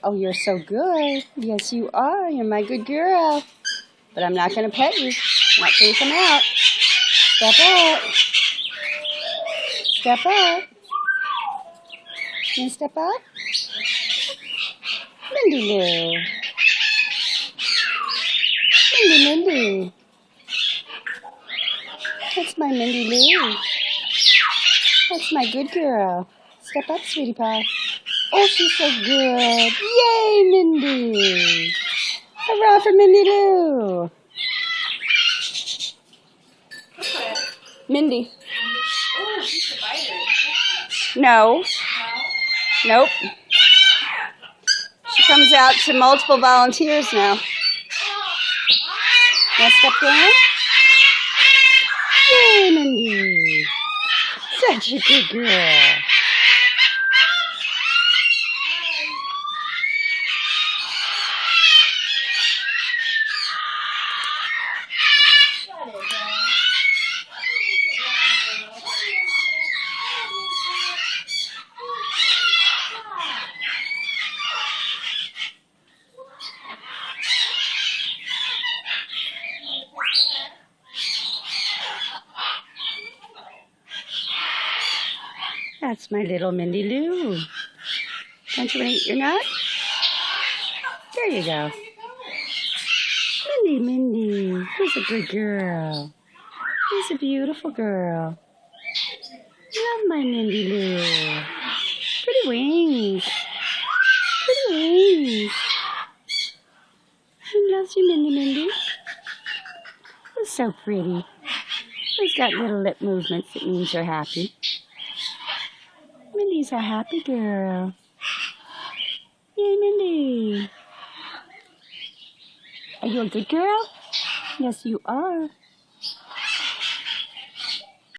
Oh, you're so good. Yes, you are. You're my good girl. But I'm not going to pet you. I'm not going to come out. Step up. Step up. Can you step up? Mindy Lou. Mindy. That's my Mindy Lou. That's my good girl. Step up, sweetie pie. Oh, she's so good. Yay, Mindy. Hurrah for Mindy Lou. Mindy. Oh, she's the biter. No. Nope. She comes out to multiple volunteers now. Now step down. Yay, Mindy. Such a good girl. That's my little Mindy Lou. Don't you want to eat your nut? There you go. Mindy. Who's a good girl? Who's a beautiful girl? Love my Mindy Lou. Pretty wings. Pretty wings. Who loves you, Mindy? Who's so pretty? Who's got little lip movements that means you're happy? Mindy's a happy girl. Yay, Mindy. Are you a good girl? Yes, you are.